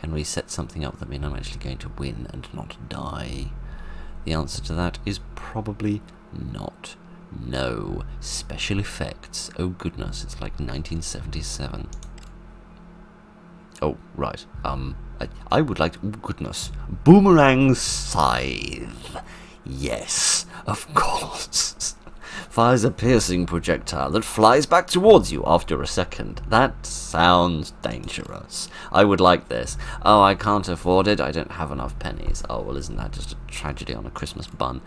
Can we set something up that means I'm actually going to win and not die? The answer to that is probably not. No. Special effects. Oh goodness, it's like 1977. Oh, right. I would like to... Oh goodness. Boomerang scythe. Yes, of course. Fires a piercing projectile that flies back towards you after a second. That sounds dangerous. I would like this. Oh, I can't afford it. I don't have enough pennies. Oh, well, isn't that just a tragedy on a Christmas bun?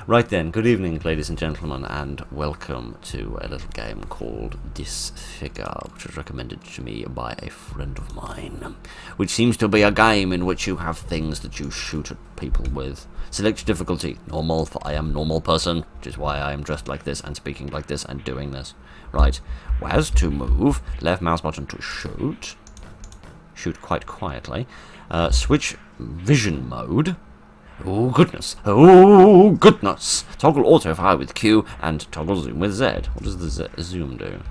Right then, good evening, ladies and gentlemen, and welcome to a little game called Disfigure, which was recommended to me by a friend of mine, which seems to be a game in which you have things that you shoot at people with. Select difficulty, normal, for I am normal person, which is why I am dressed like this and speaking like this and doing this. Right, where's to move, left mouse button to shoot, shoot quite quietly, switch vision mode. Oh goodness, oh goodness! Toggle auto fire with Q and toggle zoom with Z. What does the zoom do?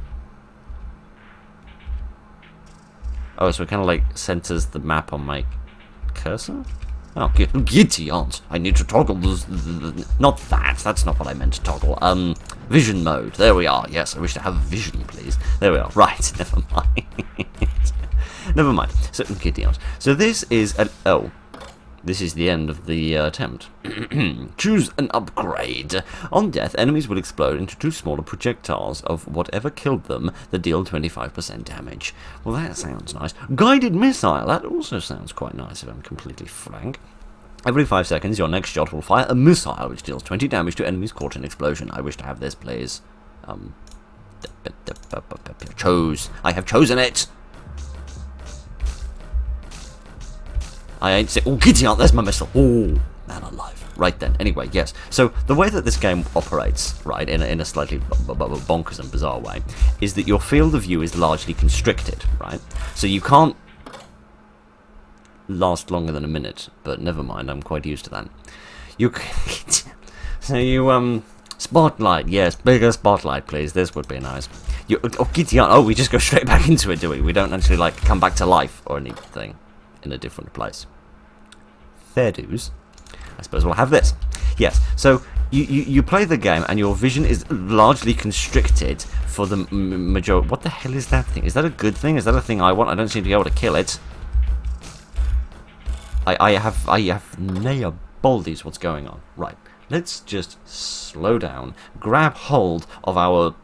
Oh, so it kind of like centers the map on my cursor? Oh, giddy aunt! I need to toggle not that, that's not what I meant to toggle. Vision mode, there we are. Yes, I wish to have vision, please. There we are. Right, never mind. Never mind. So, giddy aunt. So this is an... Oh. This is the end of the attempt. Choose an upgrade. On death, enemies will explode into two smaller projectiles of whatever killed them that deal 25% damage. Well, that sounds nice. Guided missile. That also sounds quite nice, if I'm completely frank. Every 5 seconds, your next shot will fire a missile which deals 20 damage to enemies caught in explosion. I wish to have this, please. I have chosen it. I ain't say, oh, giddy aunt, there's my missile. Oh, man alive. Right then, anyway, yes. So, the way that this game operates, right, in a slightly bonkers and bizarre way, is that your field of view is largely constricted, right? So you can't last longer than a minute, but never mind, I'm quite used to that. You so you, spotlight, yes, bigger spotlight, please, this would be nice. You, oh, giddy aunt, oh, we just go straight back into it, do we? We don't actually, like, come back to life or anything in a different place. Fair dues. I suppose we'll have this. Yes, so you play the game and your vision is largely constricted for the majority. What the hell is that thing? Is that a good thing? Is that a thing I want? I don't seem to be able to kill it. I have naya baldies what's going on. Right, let's just slow down, grab hold of our...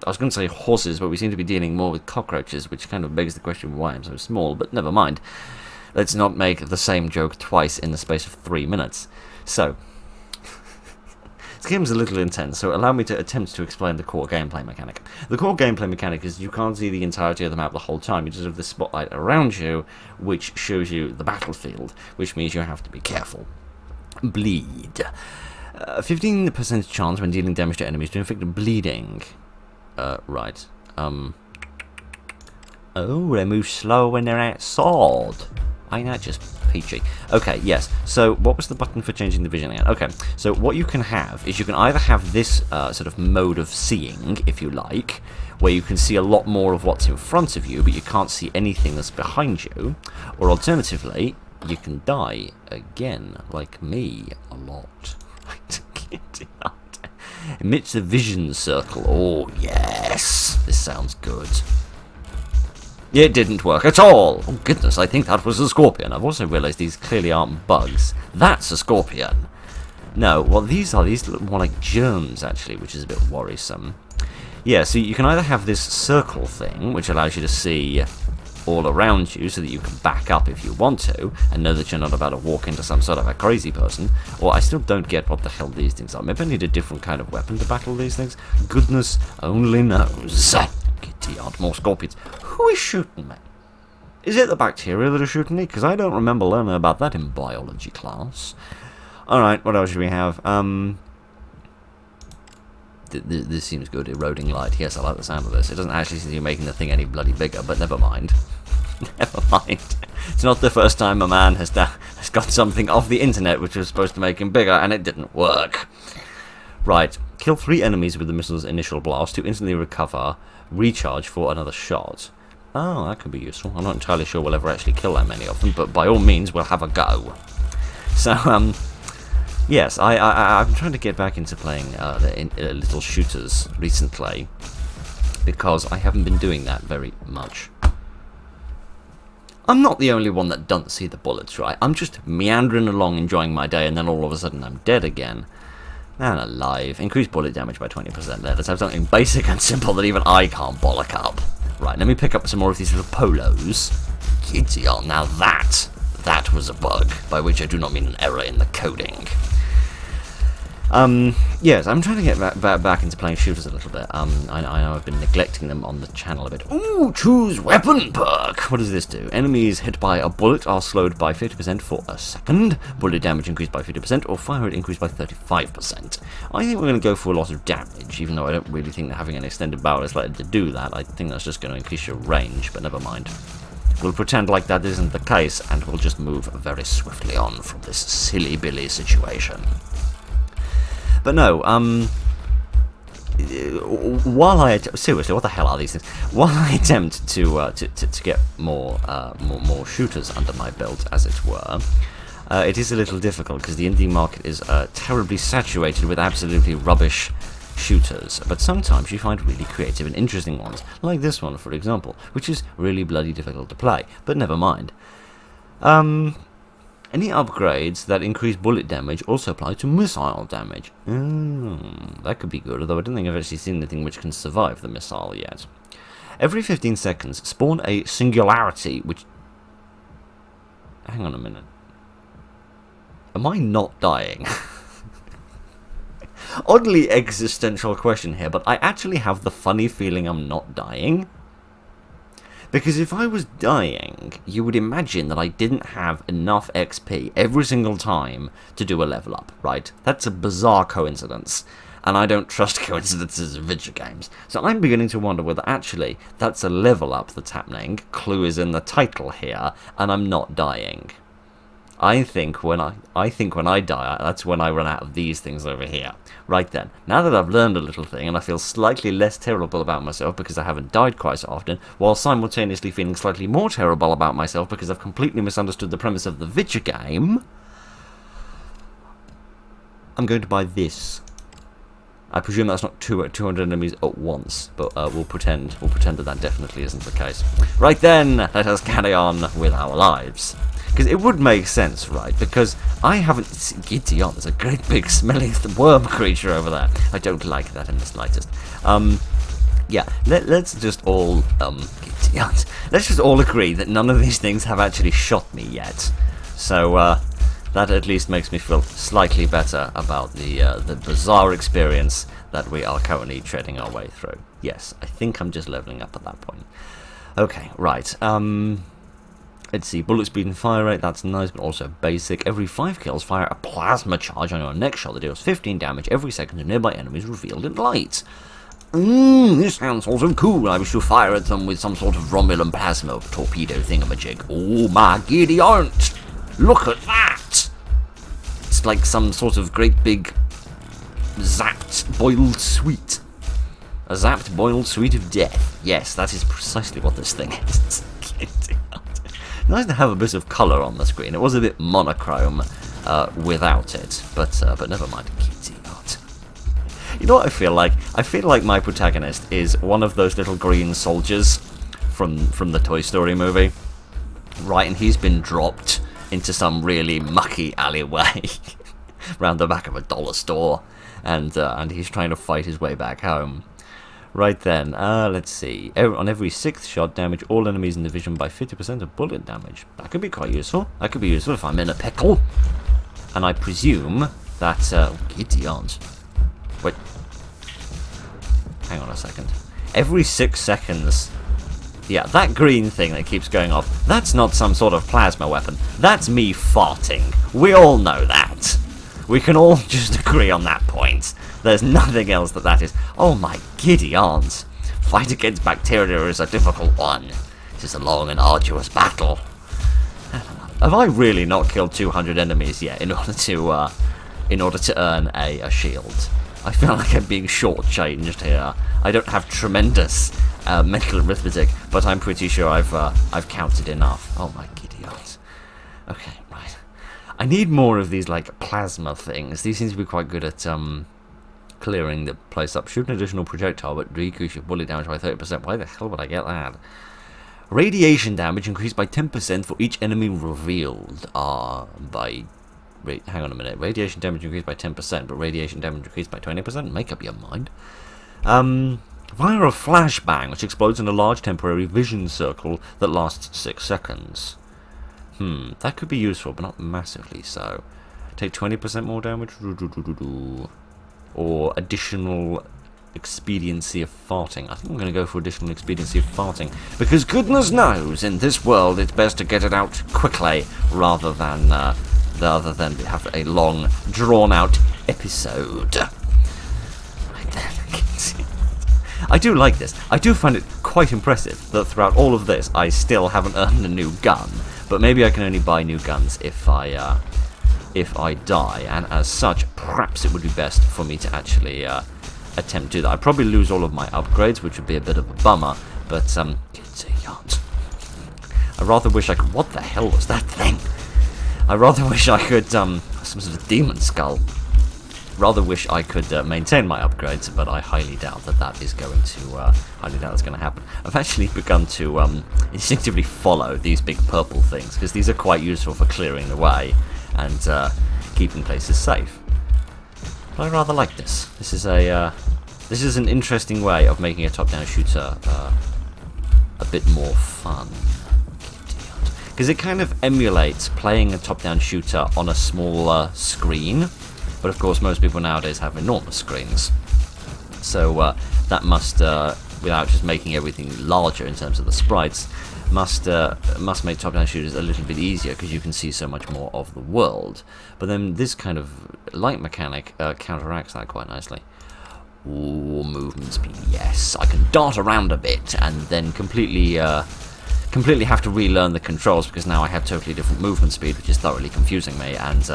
I was going to say horses, but we seem to be dealing more with cockroaches, which kind of begs the question why I'm so small, but never mind. Let's not make the same joke twice in the space of 3 minutes. So, this game's a little intense, so allow me to attempt to explain the core gameplay mechanic. The core gameplay mechanic is you can't see the entirety of the map the whole time. You just have the spotlight around you, which shows you the battlefield, which means you have to be careful. Bleed. 15% chance when dealing damage to enemies to inflict bleeding. Right. Oh, they move slower when they're outside. Ain't that just peachy? Okay, yes. So, what was the button for changing the vision again? Okay, so what you can have is you can either have this sort of mode of seeing, if you like, where you can see a lot more of what's in front of you, but you can't see anything that's behind you, or alternatively, you can die again, like me, a lot. Emits a vision circle. Oh, yes. This sounds good. It didn't work at all. Oh, goodness, I think that was a scorpion. I've also realised these clearly aren't bugs. That's a scorpion. No, well, these look more like germs, actually, which is a bit worrisome. Yeah, so you can either have this circle thing, which allows you to see all around you so that you can back up if you want to, and know that you're not about to walk into some sort of a crazy person, or I still don't get what the hell these things are. Maybe I need a different kind of weapon to battle these things? Goodness only knows. Giddy aunt, more scorpions. Who is shooting me? Is it the bacteria that are shooting me? Because I don't remember learning about that in biology class. Alright, what else should we have? This seems good. Eroding light. Yes, I like the sound of this. It doesn't actually seem to be making the thing any bloody bigger, but never mind. Never mind. It's not the first time a man has got something off the internet which was supposed to make him bigger, and it didn't work. Right. Kill 3 enemies with the missile's initial blast to instantly recover, recharge for another shot. Oh, that could be useful. I'm not entirely sure we'll ever actually kill that many of them, but by all means, we'll have a go. So, yes, I'm trying to get back into playing little shooters recently, because I haven't been doing that very much. I'm not the only one that doesn't see the bullets, right? I'm just meandering along, enjoying my day, and then all of a sudden I'm dead again. And alive. Increased bullet damage by 20% there. Let's have something basic and simple that even I can't bollock up. Right, let me pick up some more of these little polos. Giddy on, now that was a bug, by which I do not mean an error in the coding. Yes, I'm trying to get back into playing shooters a little bit. I know I've been neglecting them on the channel a bit. Ooh, choose weapon perk! What does this do? Enemies hit by a bullet are slowed by 50% for a second, bullet damage increased by 50%, or fire rate increased by 35%. I think we're going to go for a lot of damage, even though I don't really think that having an extended barrel is likely to do that. I think that's just going to increase your range, but never mind. We'll pretend like that isn't the case, and we'll just move very swiftly on from this silly billy situation. But no, while I seriously, what the hell are these things? While I attempt to get more shooters under my belt, as it were, it is a little difficult because the indie market is terribly saturated with absolutely rubbish shooters. But sometimes you find really creative and interesting ones, like this one, for example, which is really bloody difficult to play. But never mind. Any upgrades that increase bullet damage also apply to missile damage. That could be good, although I don't think I've actually seen anything which can survive the missile yet. Every 15 seconds, spawn a singularity, which... Hang on a minute. Am I not dying? Oddly existential question here, but I actually have the funny feeling I'm not dying. Because if I was dying, you would imagine that I didn't have enough XP every single time to do a level up, right? That's a bizarre coincidence, and I don't trust coincidences in video games. So I'm beginning to wonder whether actually that's a level up that's happening. Clue is in the title here, and I'm not dying. I think when I die, that's when I run out of these things over here. Right then, now that I've learned a little thing, and I feel slightly less terrible about myself because I haven't died quite so often, while simultaneously feeling slightly more terrible about myself because I've completely misunderstood the premise of the video game, I'm going to buy this. I presume that's not 200 enemies at once, but we'll pretend that that definitely isn't the case. Right then, let us carry on with our lives. Because it would make sense, right? Because I haven't... Giddy on, there's a great big smelly worm creature over there. I don't like that in the slightest. Yeah, let's just all... Giddy on. Let's just all agree that none of these things have actually shot me yet. So, that at least makes me feel slightly better about the bizarre experience that we are currently treading our way through. Yes, I think I'm just leveling up at that point. Okay, right. Let's see, bullet speed and fire rate, that's nice, but also basic. Every 5 kills, fire a plasma charge on your next shot that deals 15 damage every second to nearby enemies revealed in light. This sounds sort of cool. I wish to fire at them with some sort of Romulan plasma torpedo thingamajig. Oh my giddy aunt! Look at that! It's like some sort of great big zapped boiled sweet. A zapped boiled sweet of death. Yes, that is precisely what this thing is. Nice to have a bit of colour on the screen. It was a bit monochrome without it, but never mind. Kitty art. You know what I feel like? I feel like my protagonist is one of those little green soldiers from the Toy Story movie, right? And he's been dropped into some really mucky alleyway round the back of a dollar store, and he's trying to fight his way back home. Right then, let's see. On every 6th shot, damage all enemies in the vision by 50% of bullet damage. That could be quite useful. That could be useful if I'm in a pickle. And I presume that, giddy aunt. Wait. Hang on a second. Every 6 seconds. Yeah, that green thing that keeps going off, that's not some sort of plasma weapon. That's me farting. We all know that. We can all just agree on that point. There's nothing else that is. Oh my giddy aunt. Fight against bacteria is a difficult one. It is a long and arduous battle. Have I really not killed 200 enemies yet in order to earn a shield? I feel like I'm being shortchanged here. I don't have tremendous mental arithmetic, but I'm pretty sure I've counted enough. Oh my giddy odds. Okay, right. I need more of these like plasma things. These seem to be quite good at clearing the place up. Shoot an additional projectile, but decrease your bullet damage by 30%. Why the hell would I get that? Radiation damage increased by 10% for each enemy revealed. Hang on a minute. Radiation damage increased by 10%, but radiation damage increased by 20%? Make up your mind. Via a flashbang, which explodes in a large temporary vision circle that lasts 6 seconds. That could be useful, but not massively so. Take 20% more damage? Or additional expediency of farting. I think I'm going to go for additional expediency of farting, because goodness knows, in this world, it's best to get it out quickly, rather than have a long, drawn-out episode. I do like this. I do find it quite impressive that throughout all of this, I still haven't earned a new gun. But maybe I can only buy new guns if I die, and as such, perhaps it would be best for me to actually attempt to do that. I'd probably lose all of my upgrades, which would be a bit of a bummer, but it's a yacht. I rather wish I could... What the hell was that thing? I rather wish I could, some sort of demon skull. Rather wish I could maintain my upgrades, but I highly doubt that is going to, happen. I've actually begun to instinctively follow these big purple things, because these are quite useful for clearing the way and keeping places safe. But I rather like this. This is an interesting way of making a top-down shooter a bit more fun. Because it kind of emulates playing a top-down shooter on a smaller screen. But of course, most people nowadays have enormous screens, so that must, without just making everything larger in terms of the sprites, must make top-down shooters a little bit easier because you can see so much more of the world. But then this kind of light mechanic counteracts that quite nicely. Ooh, movement speed, yes. I can dart around a bit and then completely have to relearn the controls because now I have totally different movement speed, which is thoroughly confusing me, and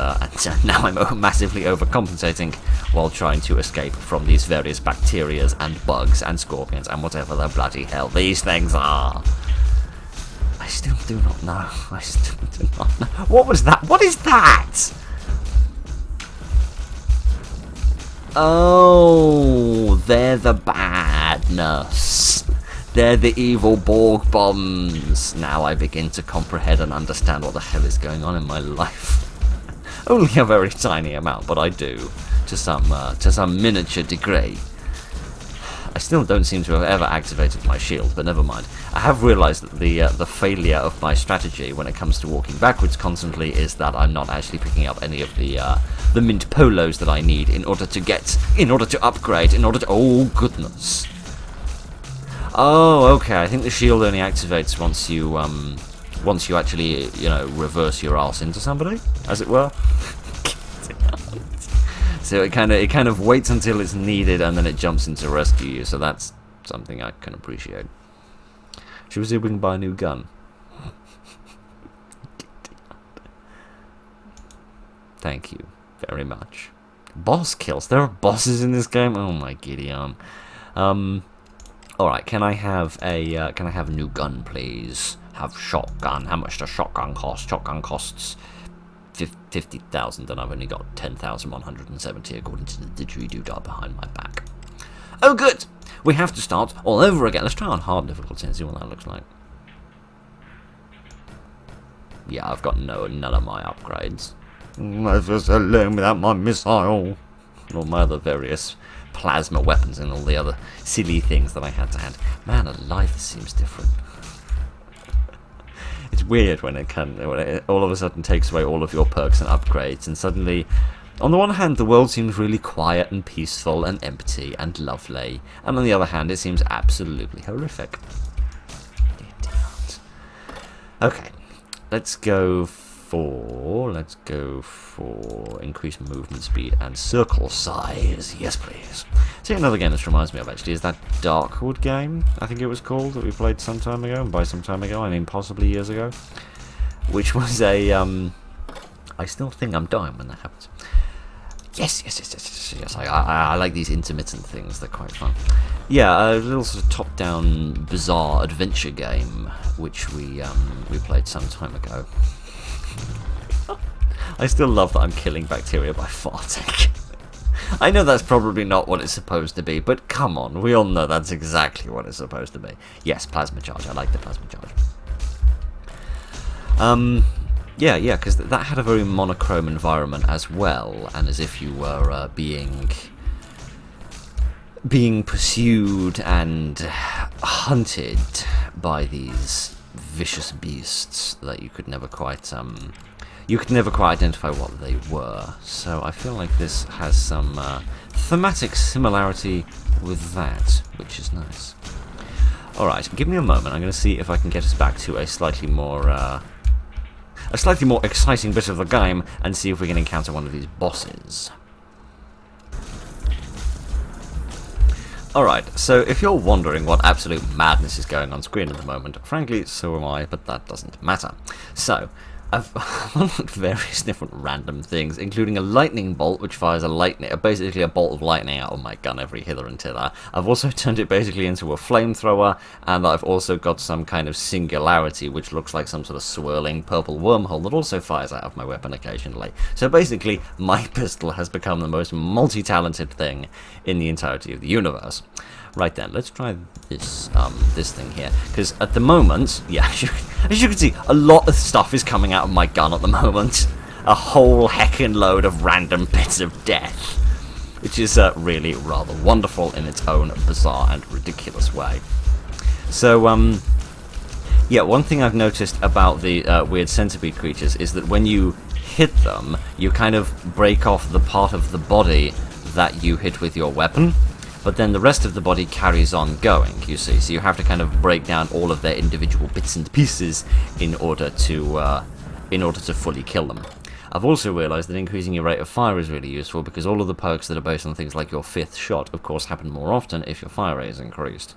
now I'm massively overcompensating while trying to escape from these various bacterias and bugs and scorpions and whatever the bloody hell these things are. I still do not know. I still do not know. What was that? What is that? Oh, they're the badness. They're the evil Borg bombs. Now I begin to comprehend and understand what the hell is going on in my life. Only a very tiny amount, but I do, to some miniature degree. I still don't seem to have ever activated my shield, but never mind. I have realised that the failure of my strategy when it comes to walking backwards constantly is that I'm not actually picking up any of the mint polos that I need in order to upgrade, oh goodness. Oh, okay. I think the shield only activates once you actually, reverse your arse into somebody, as it were. So it kind of waits until it's needed and then it jumps in to rescue you. So that's something I can appreciate. Should we see if we can buy a new gun? Thank you very much. Boss kills. There are bosses in this game. Oh my Gideon. Alright, can I have a new gun, please? Have shotgun. How much does shotgun cost? Shotgun costs 50,000, and I've only got 10,170 according to the didgeridoo behind my back. Oh, good! We have to start all over again. Let's try on hard difficulty and see what that looks like. Yeah, I've got none of my upgrades. I'm just alone without my missile. Or my other various plasma weapons and all the other silly things that I had to hand. Man alive, this seems different. It's weird when it all of a sudden takes away all of your perks and upgrades, and suddenly, on the one hand, the world seems really quiet and peaceful and empty and lovely, and on the other hand, it seems absolutely horrific. Okay, let's go for increased movement speed and circle size. Yes, please. See, another game this reminds me of actually is that Darkwood game, I think it was called, that we played some time ago, and by some time ago I mean possibly years ago, which was a I still think I'm dying when that happens. Yes. I like these intermittent things, they're quite fun. Yeah, a little sort of top-down, bizarre adventure game, which we played some time ago. I still love that I'm killing bacteria by farting. I know that's probably not what it's supposed to be, but come on, we all know that's exactly what it's supposed to be. Yes, plasma charge. I like the plasma charge. Yeah, because that had a very monochrome environment as well, and as if you were being pursued and hunted by these vicious beasts that you could never quite identify what they were. So I feel like this has some thematic similarity with that, which is nice. Alright, give me a moment. I'm going to see if I can get us back to a slightly more exciting bit of the game and see if we can encounter one of these bosses. Alright, so if you're wondering what absolute madness is going on screen at the moment, frankly, so am I, but that doesn't matter. So, I've unlocked various different random things, including a lightning bolt, which fires basically a bolt of lightning out of my gun every hither and thither. I've also turned it basically into a flamethrower, and I've also got some kind of singularity, which looks like some sort of swirling purple wormhole that also fires out of my weapon occasionally. So basically, my pistol has become the most multi-talented thing in the entirety of the universe. Right then, let's try this this thing here, because at the moment, yeah, as you can see, a lot of stuff is coming out of my gun at the moment. A whole heckin' load of random bits of death, which is really rather wonderful in its own bizarre and ridiculous way. So, yeah, one thing I've noticed about the weird centipede creatures is that when you hit them, you kind of break off the part of the body that you hit with your weapon. But then the rest of the body carries on going, you see. So you have to kind of break down all of their individual bits and pieces in order to fully kill them. I've also realised that increasing your rate of fire is really useful, because all of the perks that are based on things like your 5th shot, of course, happen more often if your fire rate is increased.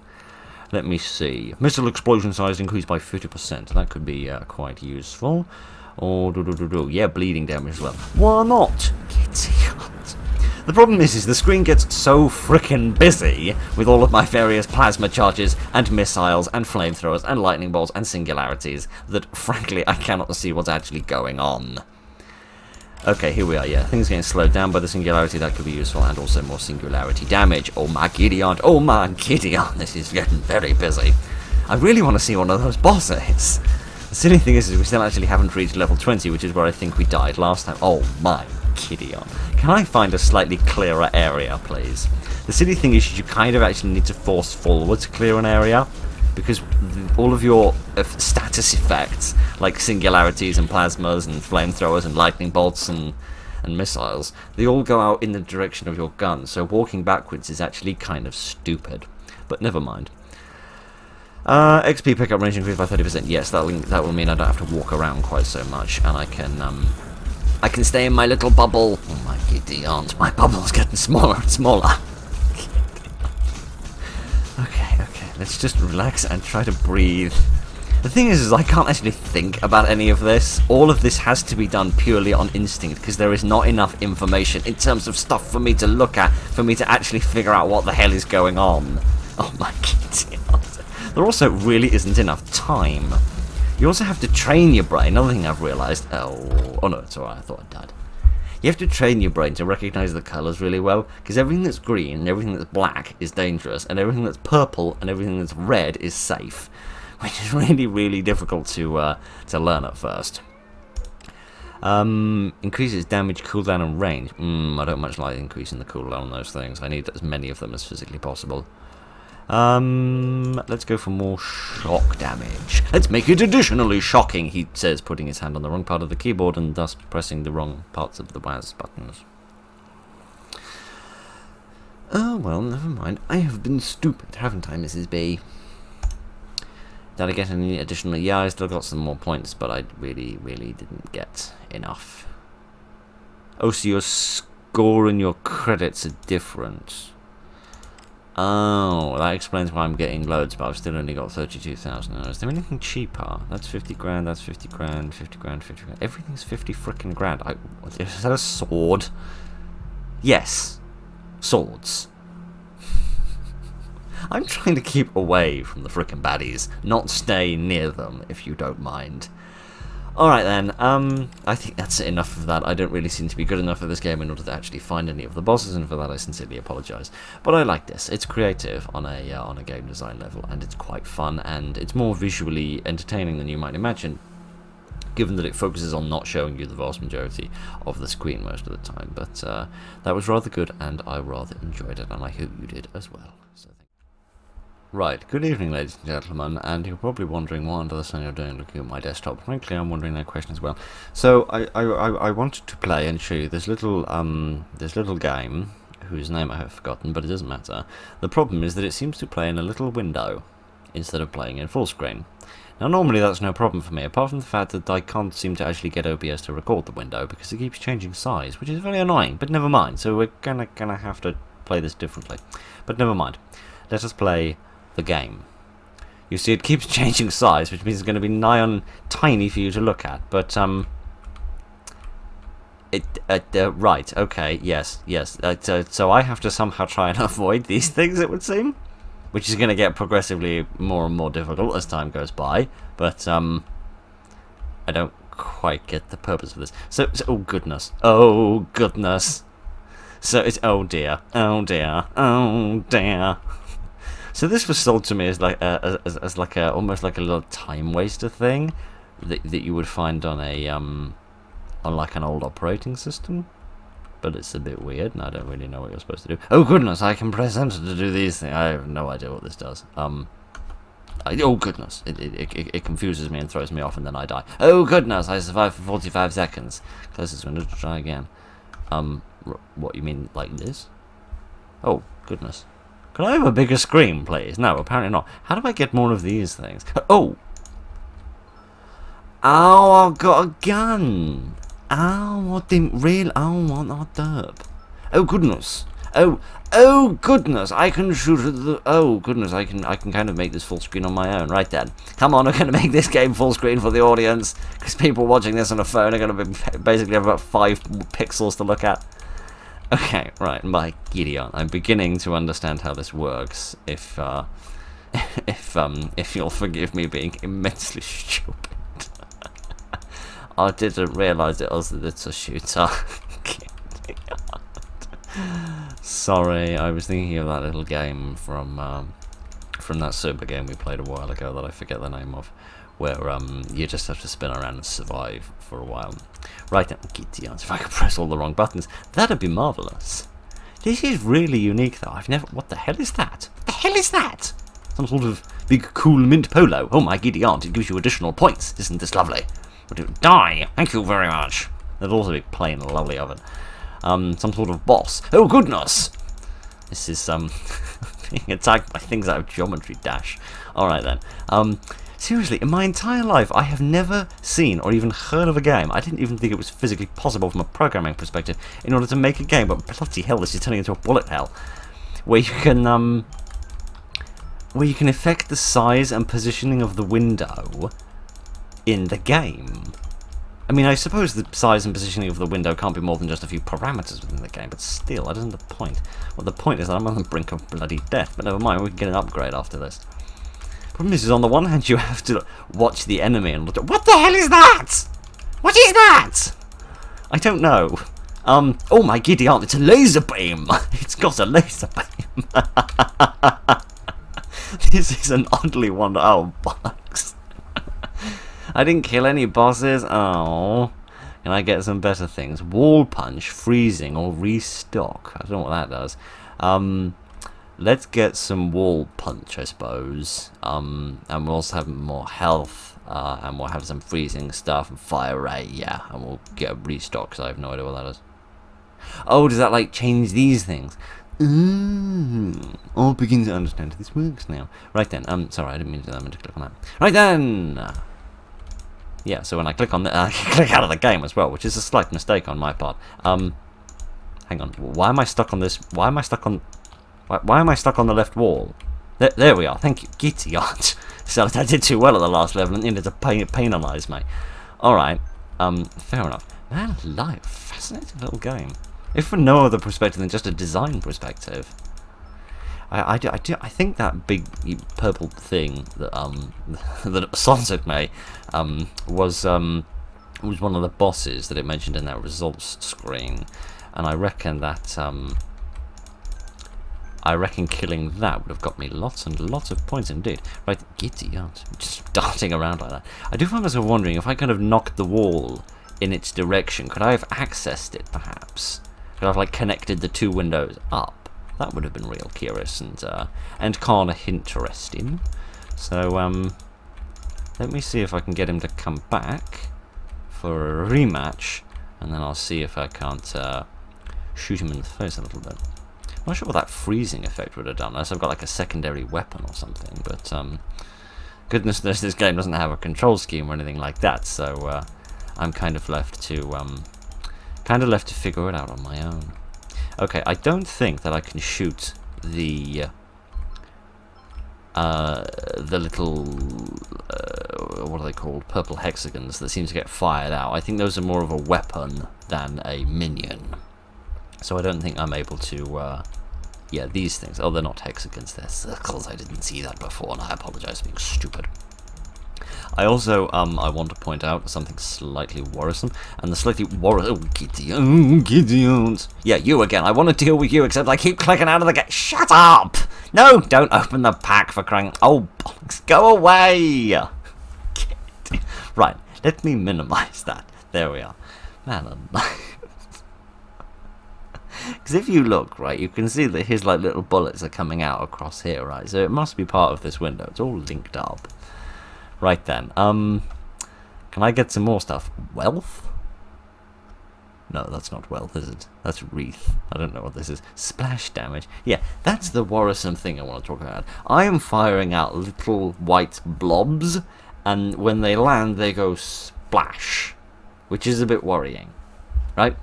Let me see. Missile explosion size increased by 50%. That could be quite useful. Or, yeah, bleeding damage as well. Why not? The problem is the screen gets so frickin' busy with all of my various plasma charges and missiles and flamethrowers and lightning bolts and singularities that, frankly, I cannot see what's actually going on. Okay, here we are, yeah. Things getting slowed down by the singularity. That could be useful, and also more singularity damage. Oh my Gideon, oh my Gideon, this is getting very busy. I really want to see one of those bosses. The silly thing is we still actually haven't reached level 20, which is where I think we died last time. Oh my Gideon. Can I find a slightly clearer area, please? The silly thing is you kind of actually need to force forward to clear an area, because all of your status effects, like singularities and plasmas and flamethrowers and lightning bolts and missiles, they all go out in the direction of your gun, so walking backwards is actually kind of stupid. But never mind. XP pickup range increased by 30%. Yes, that will mean I don't have to walk around quite so much, and I can stay in my little bubble. Oh my Gideon, my bubble's getting smaller and smaller. Okay, let's just relax and try to breathe. The thing is I can't actually think about any of this. All of this has to be done purely on instinct, because there is not enough information in terms of stuff for me to look at, for me to actually figure out what the hell is going on. Oh my Gideon. There also really isn't enough time. You also have to train your brain. Another thing I've realised. Oh no, it's alright. I thought I died. You have to train your brain to recognise the colours really well, because everything that's green and everything that's black is dangerous, and everything that's purple and everything that's red is safe, which is really, really difficult to learn at first. Increases damage, cooldown, and range. I don't much like increasing the cooldown on those things. I need as many of them as physically possible. Let's go for more shock damage. Let's make it additionally shocking, he says, putting his hand on the wrong part of the keyboard and thus pressing the wrong parts of the WASD buttons. Oh, well, never mind. I have been stupid, haven't I, Mrs. B? Did I get any additional? Yeah, I still got some more points, but I really, really didn't get enough. Oh, so your score and your credits are different. Oh, that explains why I'm getting loads, but I've still only got 32,000. Is there anything cheaper? That's 50 grand, that's 50 grand, 50 grand, 50 grand. Everything's 50 frickin' grand. Is that a sword? Yes. Swords. I'm trying to keep away from the frickin' baddies, not stay near them, if you don't mind. Alright then, I think that's enough of that. I don't really seem to be good enough at this game in order to actually find any of the bosses, and for that I sincerely apologise. But I like this. It's creative on a game design level, and it's quite fun, and it's more visually entertaining than you might imagine, given that it focuses on not showing you the vast majority of the screen most of the time. But that was rather good, and I rather enjoyed it, and I hope you did as well. So right, good evening ladies and gentlemen, and you're probably wondering what under the sun you're doing looking at my desktop. Frankly, I'm wondering that question as well. So I wanted to play and show you this little game, whose name I have forgotten, but it doesn't matter. The problem is that it seems to play in a little window, instead of playing in full screen. Now normally that's no problem for me, apart from the fact that I can't seem to actually get OBS to record the window, because it keeps changing size, which is very annoying, but never mind. So we're gonna have to play this differently. But never mind. Let us play the game. You see, it keeps changing size, which means it's going to be nigh on tiny for you to look at. But right, okay, yes. So I have to somehow try and avoid these things, it would seem, which is going to get progressively more and more difficult as time goes by. But I don't quite get the purpose of this. So oh goodness, So it's oh dear. So this was sold to me as like almost like a little time waster thing that you would find on a on like an old operating system, but it's a bit weird and I don't really know what you're supposed to do. Oh goodness, I can press enter to do these things. I have no idea what this does. Oh goodness, it confuses me and throws me off, and then I die. Oh goodness, I survived for 45 seconds. Close this window to try again. What, you mean like this? Oh goodness. Can I have a bigger screen, please? No, apparently not. How do I get more of these things? Oh! Oh, I've got a gun! Oh, I didn't really... Oh, what not derp. Oh, goodness. Oh, goodness, I can shoot at the... Oh, goodness, I can kind of make this full screen on my own. Right then. Come on, I'm going to make this game full screen for the audience, because people watching this on a phone are going to basically have about 5 pixels to look at. Okay, right, my Gideon, I'm beginning to understand how this works, if you'll forgive me being immensely stupid. I didn't realise it's a shooter. Sorry, I was thinking of that little game from that super game we played a while ago that I forget the name of, where you just have to spin around and survive for a while. Right then, Gideon, if I could press all the wrong buttons, that'd be marvellous. This is really unique though, I've never... What the hell is that? What the hell is that? Some sort of big cool mint polo. Oh my Gideon, it gives you additional points. Isn't this lovely? Would it die? Thank you very much. There's also a big plain lovely oven. Some sort of boss. Oh goodness! This is being attacked by things out of Geometry Dash. Alright then. Seriously, in my entire life, I have never seen or even heard of a game. I didn't even think it was physically possible from a programming perspective in order to make a game, but bloody hell, this is turning into a bullet hell. Where you can affect the size and positioning of the window in the game. I mean, I suppose the size and positioning of the window can't be more than just a few parameters within the game, but still, that isn't the point. Well, the point is that I'm on the brink of bloody death, but never mind, we can get an upgrade after this. Problem is on the one hand you have to watch the enemy and look at... What the hell is that? What is that? I don't know. Oh my Gideon, it's a laser beam! It's got a laser beam! This is an oddly wonderful... Oh, bollocks. I didn't kill any bosses. Oh. Can I get some better things? Wall punch, freezing, or restock. I don't know what that does. Let's get some wall punch, I suppose. And we'll also have more health. And we'll have some freezing stuff and fire ray, yeah. And we'll get a restock, because I have no idea what that is. Oh, does that, like, change these things? I'll begin to understand how this works now. Right then, sorry, I didn't mean to click on that. Right then! Yeah, so when I click on that, I can click out of the game as well, which is a slight mistake on my part. Hang on, why am I stuck on this? Why am I stuck on... Why am I stuck on the left wall? There we are, thank you, Gideon. So I did too well at the last level and needed to penalise me. Alright, fair enough. Man alive, fascinating little game. If from no other perspective than just a design perspective. I think that big purple thing that that assaulted me was one of the bosses that it mentioned in that results screen, and I reckon that killing that would have got me lots and lots of points indeed. Right, giddy, just darting around like that. I do find myself wondering if I kind of knocked the wall in its direction, could I have accessed it perhaps? Could I have like connected the two windows up? That would have been real curious and kind of interesting. So let me see if I can get him to come back for a rematch, and then I'll see if I can't shoot him in the face a little bit. I'm not sure what that freezing effect would have done, unless I've got like a secondary weapon or something, but goodness knows this game doesn't have a control scheme or anything like that, so I'm kind of left to figure it out on my own. Okay, I don't think that I can shoot the little what are they called? Purple hexagons that seem to get fired out. I think those are more of a weapon than a minion. So I don't think I'm able to yeah, these things. Oh, they're not hexagons, they're circles. I didn't see that before, and I apologize for being stupid. I also I want to point out something slightly worrisome, and the slightly Gideons. Yeah, you again. I want to deal with you, except I keep clicking out of the game. Shut up! No, don't open the pack for crying. Oh, bollocks, go away! Right, let me minimize that. There we are. Man alive. Because if you look, right, you can see that his like little bullets are coming out across here, right? So it must be part of this window. It's all linked up. Right then, can I get some more stuff? Wealth? No, that's not wealth, is it? That's wreath. I don't know what this is. Splash damage. Yeah, that's the worrisome thing I want to talk about. I am firing out little white blobs, and when they land, they go splash, which is a bit worrying, right?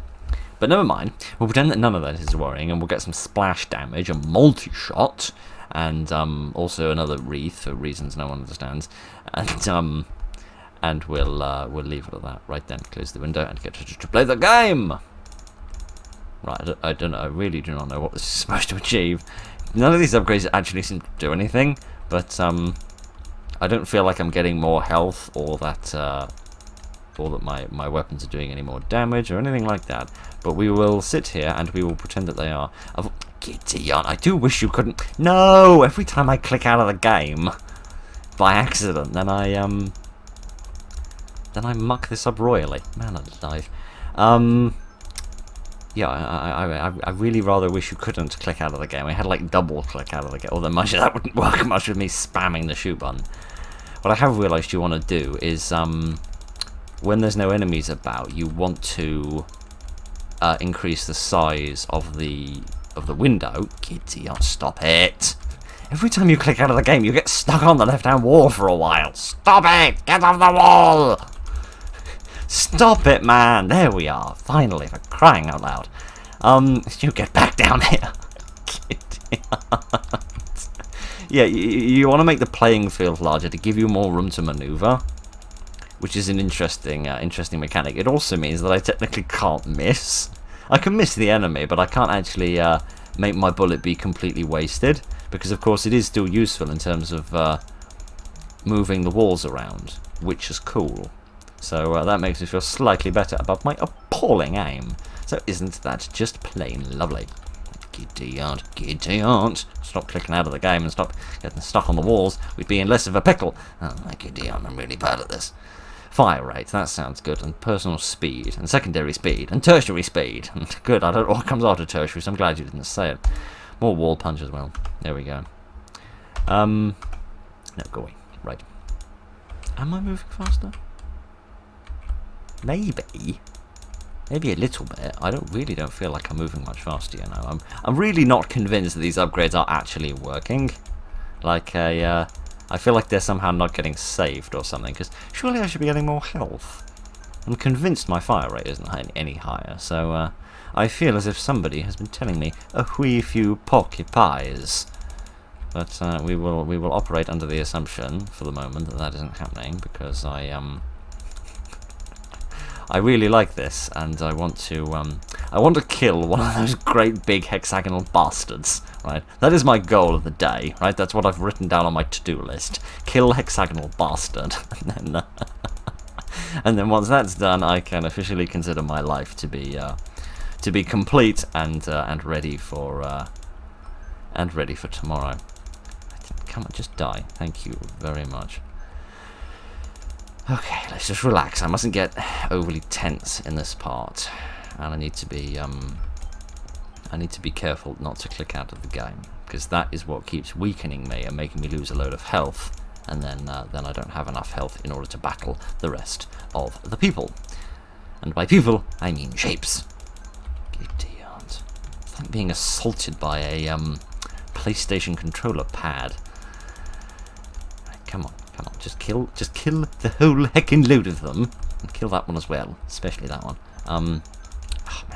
But never mind. We'll pretend that none of that is worrying, and we'll get some splash damage, a multi-shot, and also another wreath for reasons no one understands, and we'll leave it at that. Right then, close the window and get to play the game. Right, I don't know. I really do not know what this is supposed to achieve. None of these upgrades actually seem to do anything, but I don't feel like I'm getting more health or that my weapons are doing any more damage or anything like that. But we will sit here and we will pretend that they are. Gideon, I do wish you couldn't. No, every time I click out of the game by accident, then I muck this up royally. Man alive. Yeah, I really rather wish you couldn't click out of the game. I had like double click out of the game. Although that wouldn't work much with me spamming the shoot button. What I have realised you want to do is when there's no enemies about, you want to increase the size of the window. Gideon, stop it! Every time you click out of the game, you get stuck on the left-hand wall for a while. Stop it! Get off the wall! Stop it, man! There we are. Finally, for crying out loud. You get back down here. Yeah, you want to make the playing field larger to give you more room to maneuver, which is an interesting mechanic. It also means that I technically can't miss. I can miss the enemy, but I can't actually make my bullet be completely wasted, because of course it is still useful in terms of moving the walls around, which is cool. So that makes me feel slightly better about my appalling aim. So isn't that just plain lovely? Gideon, Gideon, stop clicking out of the game and stop getting stuck on the walls. We'd be in less of a pickle. Oh my Gideon, I'm really bad at this. Fire rate, that sounds good, and personal speed, and secondary speed, and tertiary speed. Good, I don't know what comes after tertiary, so I'm glad you didn't say it. More wall punch as well. There we go. No, go away. Right. Am I moving faster? Maybe. Maybe a little bit. I really don't feel like I'm moving much faster, you know. I'm really not convinced that these upgrades are actually working. Like I feel like they're somehow not getting saved or something, because surely I should be getting more health. I'm convinced my fire rate isn't any higher, so I feel as if somebody has been telling me a wee few porky pies. But we will operate under the assumption for the moment that that isn't happening, because I really like this, and I want to I want to kill one of those great big hexagonal bastards, right? That is my goal of the day, right? That's what I've written down on my to-do list. Kill hexagonal bastard. And then once that's done, I can officially consider my life to be complete and ready for tomorrow. Come on, just die. Thank you very much. Okay, let's just relax. I mustn't get overly tense in this part, and I need to be careful not to click out of the game, because that is what keeps weakening me and making me lose a load of health, and then I don't have enough health in order to battle the rest of the people. And by people, I mean shapes. Giddy aunt. It's like being assaulted by a PlayStation controller pad. Right, come on. Come on, just kill the whole heckin' load of them, and kill that one as well, especially that one. Oh man,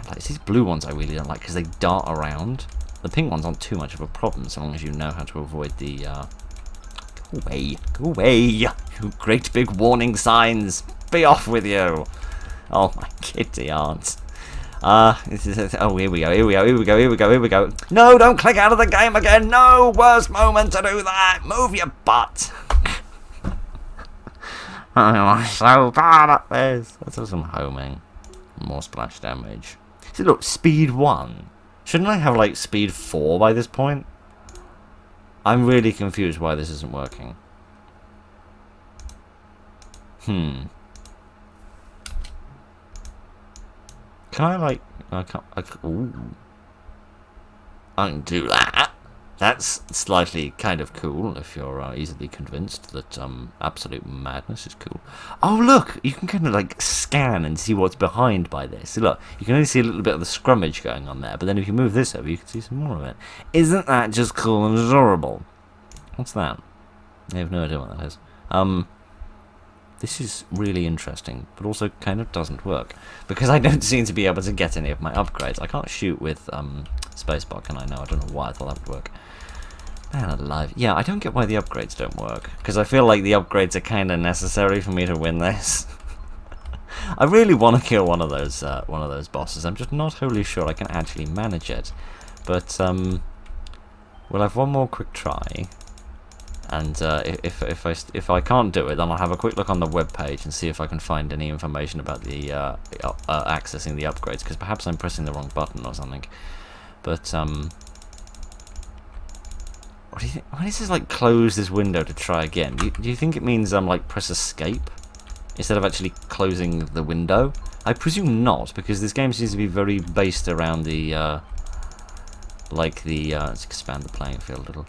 like, it's these blue ones I really don't like because they dart around. The pink ones aren't too much of a problem so long as you know how to avoid the. Go away, you great big warning signs. Be off with you. Oh my kitty aunt. Oh, here we go. No, don't click out of the game again. No, worst moment to do that. Move your butt. I'm so bad at this. Let's have some homing. More splash damage. See, look, speed 1. Shouldn't I have, like, speed 4 by this point? I'm really confused why this isn't working. Can I, like... ooh. I can do that. That's slightly kind of cool if you're easily convinced that absolute madness is cool. Oh look, you can kind of like scan and see what's behind by this. So look, you can only see a little bit of the scrummage going on there, but then if you move this over, you can see some more of it. Isn't that just cool and adorable? What's that? I have no idea what that is. This is really interesting, but also kind of doesn't work because I don't seem to be able to get any of my upgrades. I can't shoot with spacebar, can I? No, I don't know why I thought that would work. Man alive. Yeah, I don't get why the upgrades don't work, because I feel like the upgrades are kind of necessary for me to win this. I really want to kill one of those bosses. I'm just not wholly sure I can actually manage it. But we'll have one more quick try, and if I can't do it, then I'll have a quick look on the webpage and see if I can find any information about the accessing the upgrades, because perhaps I'm pressing the wrong button or something. But what do you think? Why does this like close this window to try again? Do you think it means like press escape instead of actually closing the window? I presume not, because this game seems to be very based around the let's expand the playing field a little.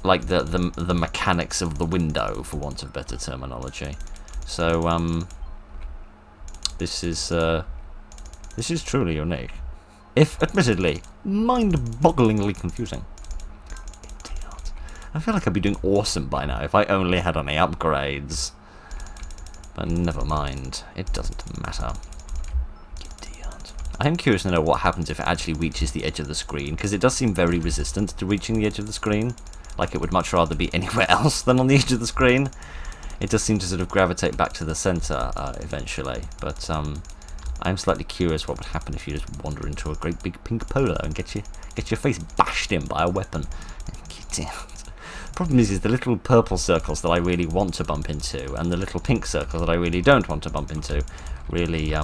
Like the mechanics of the window, for want of better terminology. So this is truly unique, if admittedly mind-bogglingly confusing. I feel like I'd be doing awesome by now if I only had any upgrades. But never mind, it doesn't matter. I'm curious to know what happens if it actually reaches the edge of the screen, because it does seem very resistant to reaching the edge of the screen. Like it would much rather be anywhere else than on the edge of the screen. It does seem to sort of gravitate back to the centre eventually, but I'm slightly curious what would happen if you just wander into a great big pink polo and get your face bashed in by a weapon. Problem is the little purple circles that I really want to bump into and the little pink circles that I really don't want to bump into really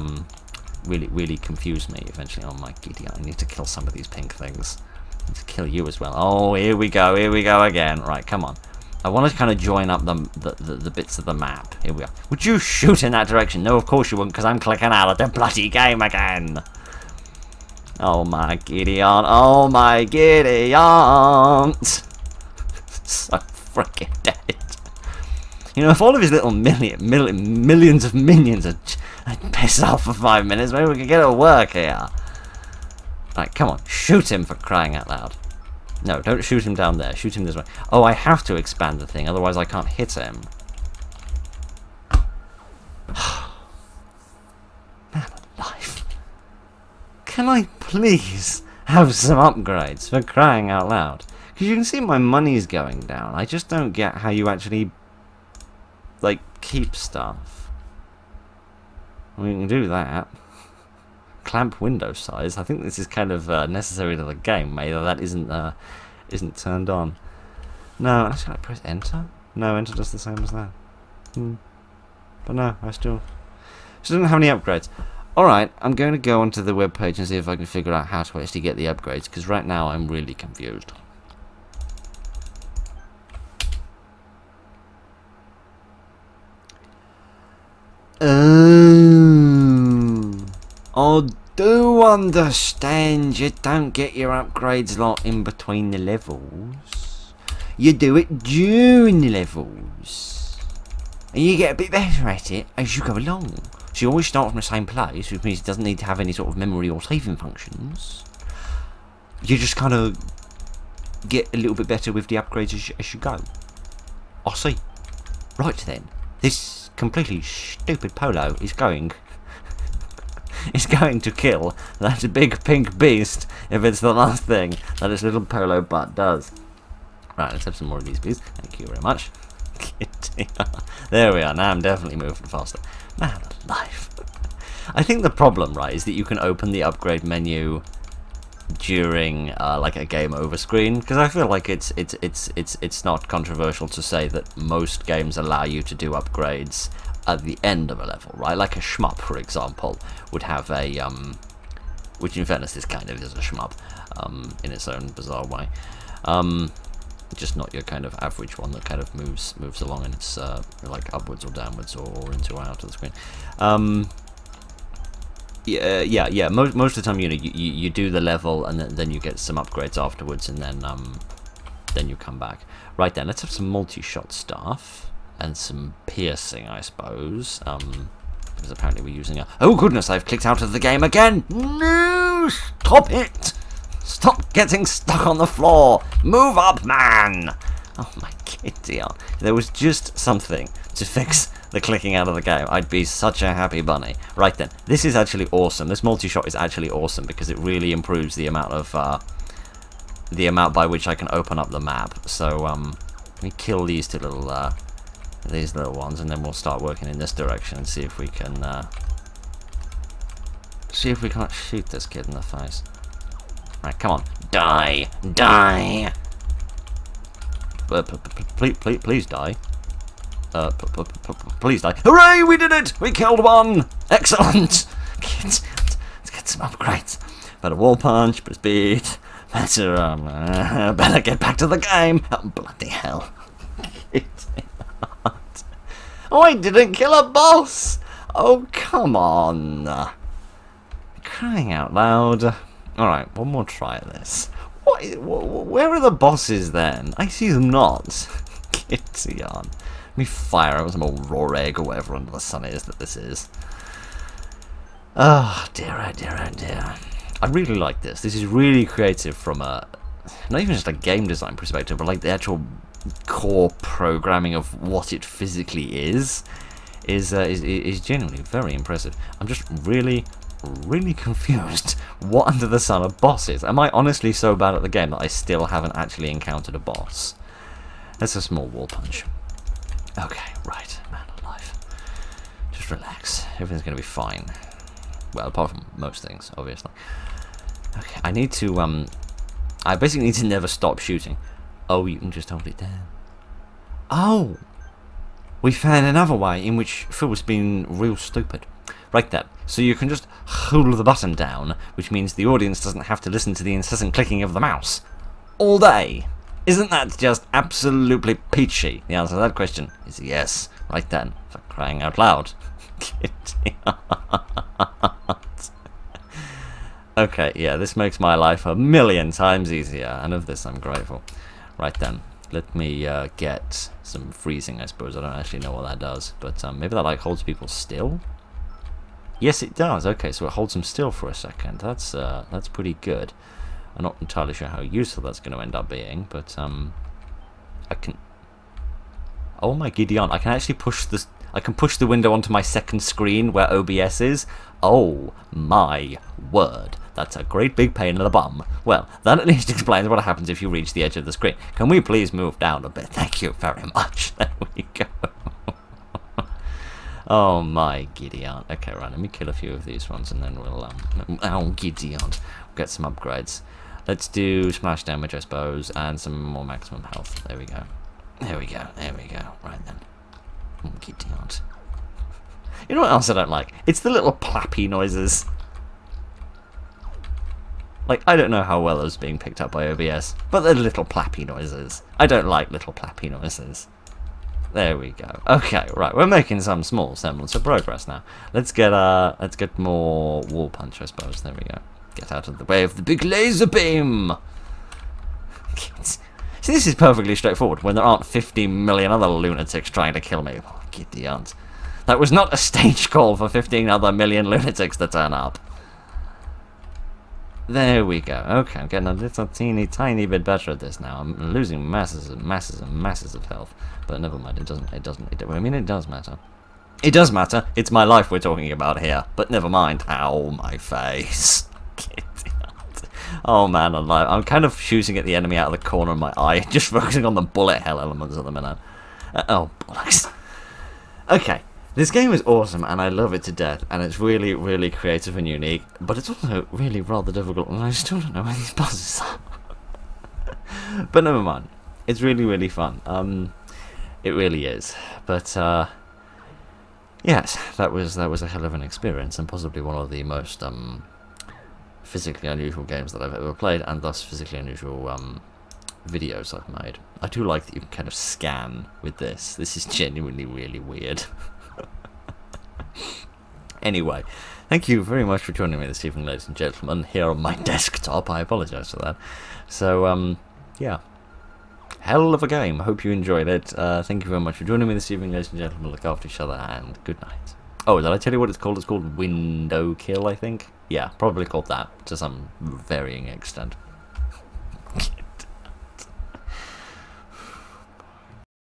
really confuse me eventually. Oh my giddy, I need to kill some of these pink things. I need to kill you as well. Oh, here we go again. Right, come on. I want to kind of join up the bits of the map. Here we are. Would you shoot in that direction? No, of course you wouldn't, because I'm clicking out of the bloody game again. Oh my giddy aunt. Oh my giddy aunt. So freaking dead. You know, if all of his little millions of minions had pissed off for 5 minutes, maybe we could get it to work here. Right, come on, shoot him, for crying out loud. No, don't shoot him down there, shoot him this way. Oh, I have to expand the thing, otherwise I can't hit him. Man alive. Can I please have some upgrades, for crying out loud? Because you can see my money's going down. I just don't get how you actually, like, keep stuff. We can do that. clamp window size. I think this is kind of necessary to the game. Maybe that isn't turned on. No, actually, I press enter. No, enter does the same as that. But no, I still don't have any upgrades. Alright, I'm going to go onto the webpage and see if I can figure out how to actually get the upgrades, because right now I'm really confused. I do understand you don't get your upgrades lot in between the levels. You do it during the levels. And you get a bit better at it as you go along. So you always start from the same place, which means it doesn't need to have any sort of memory or saving functions. You just kind of get a little bit better with the upgrades as you go. I see. Right then, this completely stupid polo is going to kill that big pink beast if it's the last thing that its little polo butt does. Right, let's have some more of these, please. Thank you very much. There we are. Now I'm definitely moving faster. Man alive. I think the problem, right, is that you can open the upgrade menu during like a game over screen, because I feel like it's not controversial to say that most games allow you to do upgrades at the end of a level, right? Like a shmup, for example, would have a which in fairness this kind of is a shmup in its own bizarre way. Just not your kind of average one that kind of moves along and it's like upwards or downwards or into or out of the screen. Yeah. Most of the time, you know, you do the level and then you get some upgrades afterwards, and then you come back. Right then, let's have some multi-shot stuff and some piercing, I suppose. Because apparently we're using a. Oh goodness! I've clicked out of the game again. No! Stop it! Stop getting stuck on the floor! Move up, man! Oh my kitty. If there was just something to fix the clicking out of the game, I'd be such a happy bunny. Right then, this is actually awesome. This multi-shot is actually awesome because it really improves the amount of the amount by which I can open up the map. So let me kill these two little these little ones, and then we'll start working in this direction and see if we can can't shoot this kid in the face. Right, come on. Die! Die! Please die. Please die. Hooray! We did it! We killed one! Excellent! Let's get some upgrades. Better wall punch, better speed, better get back to the game. Oh, bloody hell. Oh, I didn't kill a boss! Oh, come on. Crying out loud. Alright, one more try at this. Where are the bosses then? I see them not. Kitty on. Let me fire over some old raw egg or whatever under the sun is that this is. Oh dear, oh dear, oh dear. I really like this. This is really creative from a, not even just a game design perspective, but like the actual core programming of what it physically is genuinely very impressive. I'm just really confused. What under the sun are bosses? Am I honestly so bad at the game that I still haven't actually encountered a boss? That's a small wall punch. Okay, right, man alive. Just relax. Everything's gonna be fine. Well, apart from most things, obviously. Okay, I need to, I basically need to never stop shooting. Oh, you can just hold it down. Oh! We found another way in which Phil's been real stupid. Right then, so you can just hold the button down, which means the audience doesn't have to listen to the incessant clicking of the mouse all day. Isn't that just absolutely peachy? The answer to that question is yes. Right then, for crying out loud. Okay, yeah, this makes my life a million times easier, and of this I'm grateful. Right then, let me get some freezing, I suppose. I don't actually know what that does, but maybe that like holds people still? Yes, it does. Okay, so it holds them still for a second. That's pretty good. I'm not entirely sure how useful that's going to end up being, but I can. Oh my Gideon! I can actually push this. I can push the window onto my second screen where OBS is. Oh my word! That's a great big pain in the bum. Well, that at least explains what happens if you reach the edge of the screen. Can we please move down a bit? Thank you very much. There we go. Oh my giddy aunt. Okay, right, let me kill a few of these ones and then we'll, oh giddy aunt, we'll get some upgrades. Let's do smash damage, I suppose, and some more maximum health. There we go. There we go, there we go. Right then. Oh, giddy aunt. You know what else I don't like? It's the little plappy noises. Like, I don't know how well it was being picked up by OBS, but they're little plappy noises. I don't like little plappy noises. There we go. Okay, right, we're making some small semblance of progress now. Let's get more wall punch, I suppose. There we go. Get out of the way of the big laser beam. See, this is perfectly straightforward when there aren't 50 million other lunatics trying to kill me. Oh, giddy aunt. That was not a stage call for 15 other million lunatics to turn up. There we go. Okay, I'm getting a little tiny bit better at this now. I'm losing masses and masses and masses of health. But never mind, I mean, it does matter. It does matter. It's my life we're talking about here. But never mind. Ow, my face. Oh man, I'm kind of shooting at the enemy out of the corner of my eye. Just focusing on the bullet hell elements at the minute. Oh, bollocks. Okay. This game is awesome, and I love it to death, and it's really, really creative and unique, but it's also really rather difficult, and I still don't know where these bosses are. But never mind. It's really, really fun. It really is. But, yes, that was a hell of an experience, and possibly one of the most, physically unusual games that I've ever played, and thus physically unusual, videos I've made. I do like that you can kind of scan with this. This is genuinely really weird. Anyway, thank you very much for joining me this evening, ladies and gentlemen, here on my desktop. I apologise for that. So, yeah. Hell of a game. Hope you enjoyed it. Thank you very much for joining me this evening, ladies and gentlemen. Look after each other, and good night. Oh, did I tell you what it's called? It's called Windowkill, I think. Yeah, probably called that, to some varying extent.